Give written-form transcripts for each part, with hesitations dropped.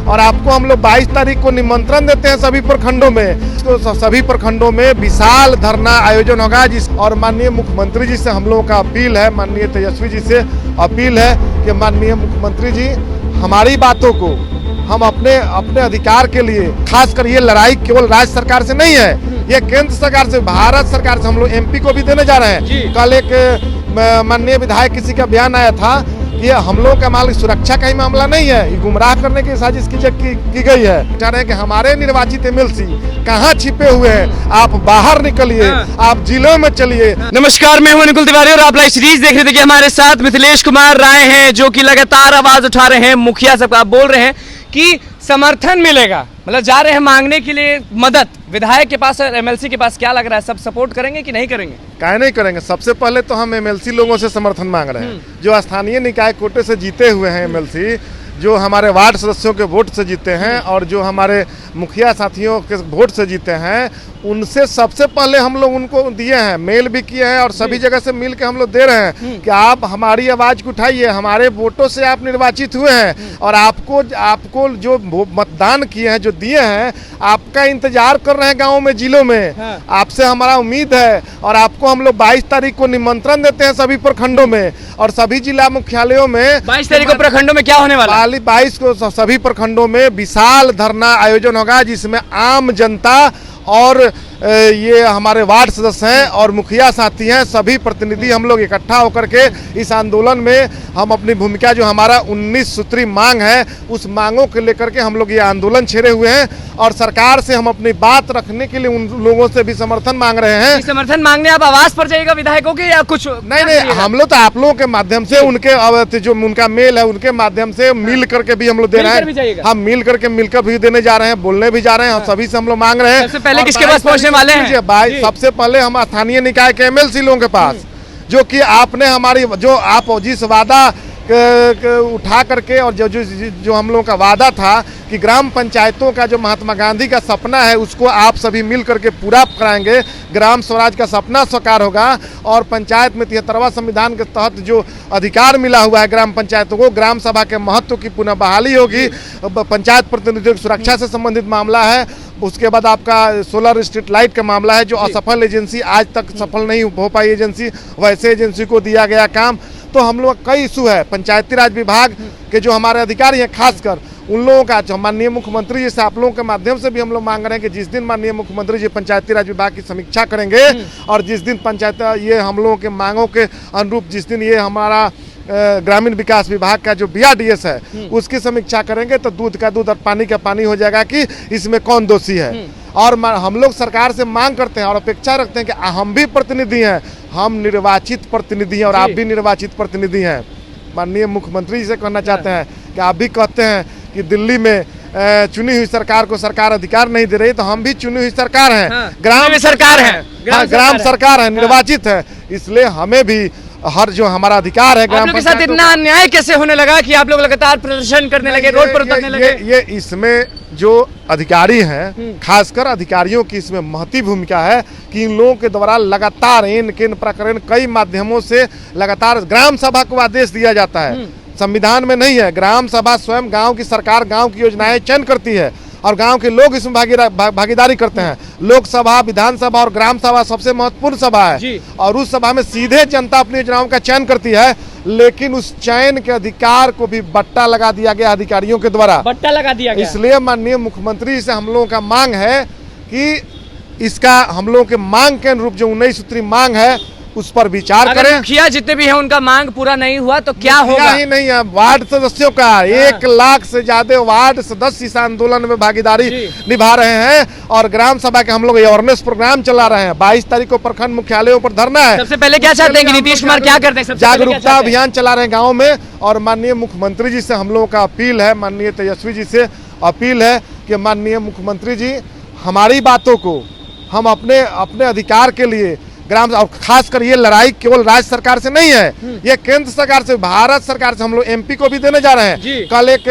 और आपको हम लोग 22 तारीख को निमंत्रण देते हैं सभी प्रखंडों में। तो सभी प्रखंडों में विशाल धरना आयोजन होगा और माननीय मुख्यमंत्री जी से हम लोगों का अपील है, माननीय तेजस्वी जी से अपील है कि माननीय मुख्यमंत्री जी हमारी बातों को हम अपने अधिकार के लिए, खासकर ये लड़ाई केवल राज्य सरकार से नहीं है, ये केंद्र सरकार से, भारत सरकार से हम लोग एमपी को भी देने जा रहे हैं। कल एक माननीय विधायक किसी का बयान आया था कि हम लोगों का मामला सुरक्षा का ही मामला नहीं है, ये गुमराह करने की साजिश की गई है। चाह रहे हैं कि हमारे निर्वाचित एमएलसी कहाँ छिपे हुए हैं, आप बाहर निकलिए, आप जिलों में चलिए। नमस्कार, मैं हूं अनुकुल तिवारी और आप लाइव सीरीज देख रहे थे कि हमारे साथ मिथिलेश कुमार राय हैं जो कि लगातार आवाज उठा रहे हैं। मुखिया साहब आप बोल रहे हैं कि समर्थन मिलेगा, मतलब जा रहे हैं मांगने के लिए मदद विधायक के पास और एमएलसी के पास। क्या लग रहा है, सब सपोर्ट करेंगे कि नहीं करेंगे? काहे नहीं करेंगे। सबसे पहले तो हम एमएलसी लोगों से समर्थन मांग रहे हैं, जो स्थानीय निकाय कोटे से जीते हुए हैं एमएलसी, जो हमारे वार्ड सदस्यों के वोट से जीते हैं और जो हमारे मुखिया साथियों के वोट से जीते हैं, उनसे सबसे पहले हम लोग उनको दिए हैं, मेल भी किए हैं और सभी जगह से मिल के हम लोग दे रहे हैं कि आप हमारी आवाज़ को उठाइए, हमारे वोटों से आप निर्वाचित हुए हैं और आपको जो मतदान किए हैं, जो दिए हैं, आपका इंतजार कर रहे हैं गाँव में, जिलों में। आपसे हमारा उम्मीद है और आपको हम लोग 22 तारीख को निमंत्रण देते हैं सभी प्रखंडों में और सभी जिला मुख्यालयों में। 22 तारीख को प्रखंडों में क्या होने वाला है? 22 को सभी प्रखंडों में विशाल धरना आयोजन होगा, जिसमें आम जनता और ये हमारे वार्ड सदस्य हैं और मुखिया साथी हैं, सभी प्रतिनिधि हम लोग इकट्ठा होकर के इस आंदोलन में हम अपनी भूमिका, जो हमारा 19 सूत्री मांग है, उस मांगों को लेकर के हम लोग ये आंदोलन छेड़े हुए हैं और सरकार से हम अपनी बात रखने के लिए उन लोगों से भी समर्थन मांग रहे हैं। समर्थन मांगने आप आवाज पर जाइएगा विधायकों के या कुछ? नहीं, हम लोग तो आप लोगों के माध्यम से, उनके जो उनका मेल है उनके माध्यम से मिल करके भी हम लोग दे रहे हैं। हम मिलकर भी देने जा रहे हैं, बोलने भी जा रहे हैं, सभी से हम लोग मांग रहे हैं। सबसे पहले किसके पास पहुंचने वाले हैं? सबसे पहले हम स्थानीय निकाय के एमएलसी लोगों के पास, जो कि आपने हमारी, जो आप जिस वादा उठा करके और जो हम लोगों का वादा था कि ग्राम पंचायतों का जो महात्मा गांधी का सपना है, उसको आप सभी मिल करके पूरा कराएंगे। ग्राम स्वराज का सपना साकार होगा और पंचायत में 73वां संविधान के तहत जो अधिकार मिला हुआ है ग्राम पंचायतों को, ग्राम सभा के महत्व की पुनः बहाली होगी। पंचायत प्रतिनिधियों की सुरक्षा से संबंधित मामला है। उसके बाद आपका सोलर स्ट्रीट लाइट का मामला है, जो असफल एजेंसी, आज तक सफल नहीं हो पाई एजेंसी, वैसे एजेंसी को दिया गया काम। तो हम लोग कई इशू है पंचायती राज विभाग के, जो हमारे अधिकारी हैं, खासकर उन लोगों का, जो माननीय मुख्यमंत्री जी से आप लोगों के माध्यम से भी हम लोग मांग रहे हैं कि जिस दिन माननीय मुख्यमंत्री जी पंचायती राज विभाग की समीक्षा करेंगे और जिस दिन पंचायत ये हम लोगों के मांगों के अनुरूप, जिस दिन ये हमारा ग्रामीण विकास विभाग का जो BRDS है उसकी समीक्षा करेंगे, तो दूध का दूध और पानी का पानी हो जाएगा कि इसमें कौन दोषी है। और हम लोग सरकार से मांग करते हैं और अपेक्षा रखते हैं कि हम भी प्रतिनिधि हैं, हम निर्वाचित प्रतिनिधि हैं और आप भी निर्वाचित प्रतिनिधि हैं। माननीय मुख्यमंत्री जी से कहना चाहते हैं कि आप भी कहते हैं कि दिल्ली में चुनी हुई सरकार को सरकार अधिकार नहीं दे रही, तो हम भी चुनी हुई सरकार हैं, ग्राम सरकार है, ग्राम सरकार है, निर्वाचित है, इसलिए हमें भी हर जो हमारा अधिकार है। ग्राम पंचायत के साथ इतना अन्याय कैसे होने लगा कि आप लोग लगातार प्रदर्शन करने लगे, रोड पर उतरने लगे? ये इसमें जो अधिकारी हैं, खासकर अधिकारियों की इसमें महती भूमिका है कि इन लोगों के द्वारा लगातार इन प्रकरण कई माध्यमों से लगातार ग्राम सभा को आदेश दिया जाता है। संविधान में नहीं है, ग्राम सभा स्वयं गांव की सरकार गांव की योजनाएं चयन करती है और गांव के लोग इसमें भागीदारी करते हैं। लोकसभा, विधानसभा और ग्राम सभा सबसे महत्वपूर्ण सभा है और उस सभा में सीधे जनता अपनी योजनाओं का चयन करती है, लेकिन उस चयन के अधिकार को भी बट्टा लगा दिया गया अधिकारियों के द्वारा, बट्टा लगा दिया गया। इसलिए माननीय मुख्यमंत्री से हम लोगों का मांग है कि इसका हम लोगों के मांग के अनुरूप जो 19 सूत्री मांग है उस पर विचार करें। मुखिया जितने भी हैं उनका मांग पूरा नहीं हुआ तो क्या होगा? ही नहीं है, वार्ड सदस्यों का 1 लाख से ज्यादा वार्ड सदस्य इस आंदोलन में भागीदारी निभा रहे हैं और ग्राम सभा के हम लोग अवेयरनेस प्रोग्राम चला रहे हैं। 22 तारीख को प्रखंड मुख्यालयों पर धरना है। सबसे पहले क्या चाहते हैं कि नीतीश कुमार क्या करते हैं? जागरूकता अभियान चला रहे हैं गाँव में और माननीय मुख्यमंत्री जी से हम लोगों का अपील है, माननीय तेजस्वी जी से अपील है कि माननीय मुख्यमंत्री जी हमारी बातों को हम अपने अधिकार के लिए, ग्राम और खासकर ये लड़ाई केवल राज्य सरकार से नहीं है, ये केंद्र सरकार से, भारत सरकार से हम लोग एमपी को भी देने जा रहे हैं। कल एक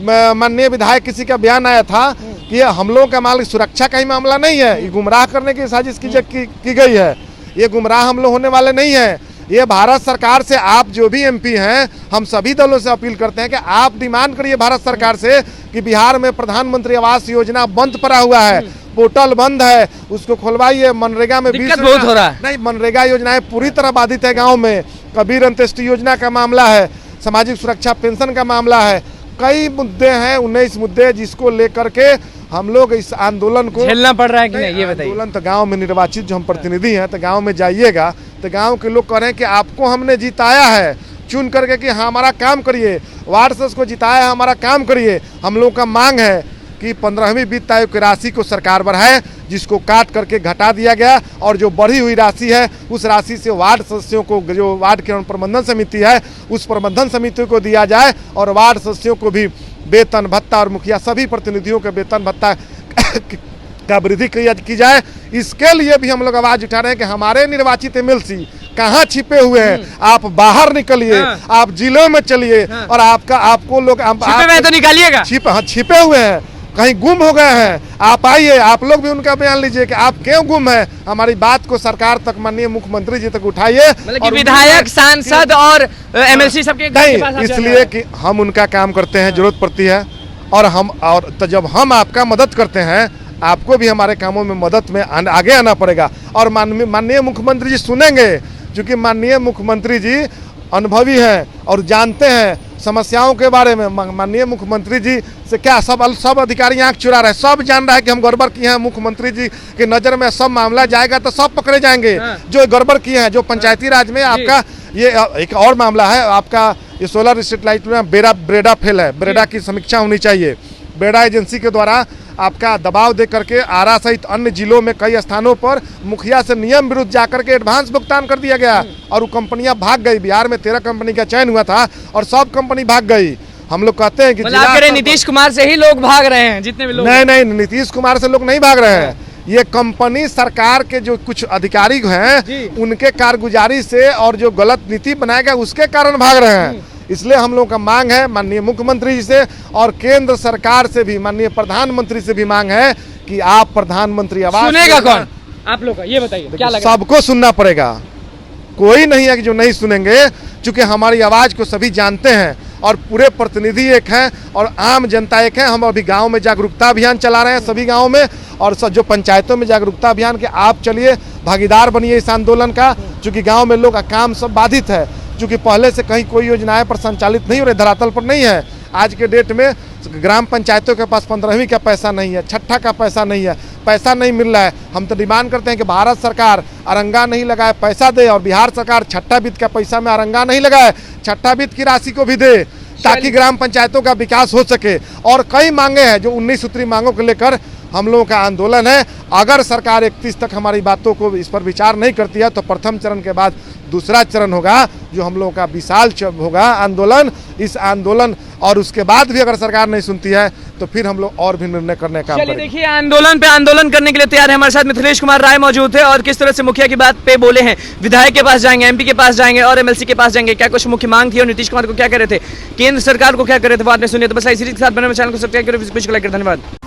माननीय विधायक किसी का बयान आया था कि ये हम लोगों का मामला सुरक्षा का ही मामला नहीं है, ये गुमराह करने की साजिश की गई है। ये गुमराह हम लोग होने वाले नहीं है, ये भारत सरकार से आप जो भी एमपी हैं, हम सभी दलों से अपील करते हैं कि आप डिमांड करिए भारत सरकार से कि बिहार में प्रधानमंत्री आवास योजना बंद पड़ा हुआ है, पोर्टल बंद है, उसको खुलवाइए। मनरेगा में दिक्कत बहुत हो रहा है। नहीं, मनरेगा योजनाएं पूरी तरह बाधित है गाँव में। कबीर अंत्येष्टि योजना का मामला है, सामाजिक सुरक्षा पेंशन का मामला है, कई मुद्दे हैं, 19 मुद्दे, जिसको लेकर के हम लोग इस आंदोलन को झेलना पड़ रहा है कि नहीं, ये बताइए। आंदोलन तो गांव में निर्वाचित जो हम प्रतिनिधि हैं, तो गांव में जाइएगा तो गांव के लोग कह रहे हैं कि आपको हमने जिताया है चुन करके कि हमारा काम करिए, वार्ड से उसको जिताया है, हमारा काम करिए। हम लोग का मांग है कि 15वीं वित्त आयोग की राशि को सरकार बढ़ाए, जिसको काट करके घटा दिया गया, और जो बढ़ी हुई राशि है उस राशि से वार्ड सदस्यों को, जो वार्ड की प्रबंधन समिति है, उस प्रबंधन समिति को दिया जाए, और वार्ड सदस्यों को भी वेतन भत्ता, और मुखिया सभी प्रतिनिधियों के वेतन भत्ता का वृद्धि की जाए। इसके लिए भी हम लोग आवाज उठा रहे हैं कि हमारे निर्वाचित एमएलसी कहाँ छिपे हुए हैं, आप बाहर निकलिए, आप जिलों में चलिए, और आपको लोग तो निकालिएगा। छिपे हुए हैं, कहीं गुम हो गए हैं, आप आइए, आप लोग भी उनका बयान लीजिए कि आप क्यों गुम है। हमारी बात को सरकार तक, माननीय मुख्यमंत्री जी तक उठाइए। मतलब कि विधायक, सांसद और एमएलसी सबके नहीं, इसलिए कि हम उनका काम करते हैं, जरूरत पड़ती है, और तो जब हम आपका मदद करते हैं, आपको भी हमारे कामों में मदद में आगे आना पड़ेगा। और माननीय मुख्यमंत्री जी सुनेंगे, क्योंकि माननीय मुख्यमंत्री जी अनुभवी हैं और जानते हैं समस्याओं के बारे में। माननीय मुख्यमंत्री जी से क्या सब अधिकारी आंख चुरा रहे हैं, सब जान रहा है कि हम गड़बड़ किए हैं। मुख्यमंत्री जी की नज़र में सब मामला जाएगा तो सब पकड़े जाएंगे जो गड़बड़ किए हैं। जो पंचायती राज में आपका ये एक और मामला है, आपका ये सोलर स्ट्रीट लाइट में ब्रेडा फेल है, ब्रेडा की समीक्षा होनी चाहिए। ब्रेडा एजेंसी के द्वारा आपका दबाव दे करके आरा सहित अन्य जिलों में कई स्थानों पर मुखिया से नियम विरुद्ध जाकर के एडवांस भुगतान कर दिया गया, और वो कंपनियां भाग गई। बिहार में 13 कंपनी का चयन हुआ था और सब कंपनी भाग गई। हम लोग कहते हैं कि नीतीश कुमार से ही लोग भाग रहे हैं, जितने भी लोग। नहीं, नीतीश कुमार से लोग नहीं भाग रहे हैं, ये कंपनी सरकार के जो कुछ अधिकारी हैं उनके कारगुजारी से और जो गलत नीति बनाया गया उसके कारण भाग रहे हैं। इसलिए हम लोगों का मांग है माननीय मुख्यमंत्री जी से और केंद्र सरकार से भी, माननीय प्रधानमंत्री से भी मांग है कि आप प्रधानमंत्री आवास सुनेगा कौन आप लोग का, ये बताइए क्या लगा? सबको सुनना पड़ेगा, कोई नहीं है कि जो नहीं सुनेंगे, क्योंकि हमारी आवाज को सभी जानते हैं और पूरे प्रतिनिधि एक हैं और आम जनता एक है। हम अभी गांव में जागरूकता अभियान चला रहे हैं, सभी गांव में, और जो पंचायतों में जागरूकता अभियान के आप चलिए, भागीदार बनिए इस आंदोलन का, क्योंकि गांव में लोग का काम सब बाधित है। क्योंकि पहले से कहीं कोई योजनाएं पर संचालित नहीं हो रही, धरातल पर नहीं है। आज के डेट में ग्राम पंचायतों के पास 15वीं का पैसा नहीं है, छठा का पैसा नहीं है, पैसा नहीं मिल रहा है। हम तो डिमांड करते हैं कि भारत सरकार अरंगा नहीं लगाए, पैसा दे, और बिहार सरकार छठा वित्त का पैसा में अरंगा नहीं लगाए, छठा वित्त की राशि को भी दे, ताकि ग्राम पंचायतों का विकास हो सके। और कई मांगे हैं जो 19 सूत्री मांगों को लेकर हम लोगों का आंदोलन है। अगर सरकार 31 तक हमारी बातों को इस पर विचार नहीं करती है तो प्रथम चरण के बाद दूसरा चरण होगा, जो हम लोगों का विशाल होगा आंदोलन। इस आंदोलन और उसके बाद भी अगर सरकार नहीं सुनती है तो फिर हम लोग और भी निर्णय करने का। चलिए देखिए, आंदोलन पे आंदोलन करने के लिए तैयार है। हमारे साथ मिथिलेश कुमार राय मौजूद है और किस तरह से मुखिया की बात पे बोले हैं। विधायक के पास जाएंगे, एमपी के पास जाएंगे और एमएलसी के पास जाएंगे, क्या कुछ मुख्य मांग थी और नीतीश कुमार को क्या कह रहे थे, केंद्र सरकार को क्या कर रहे थे, बात नहीं सुनिए। तो बस इसी के साथ बने चैनल को सब्सक्राइब करें। धन्यवाद।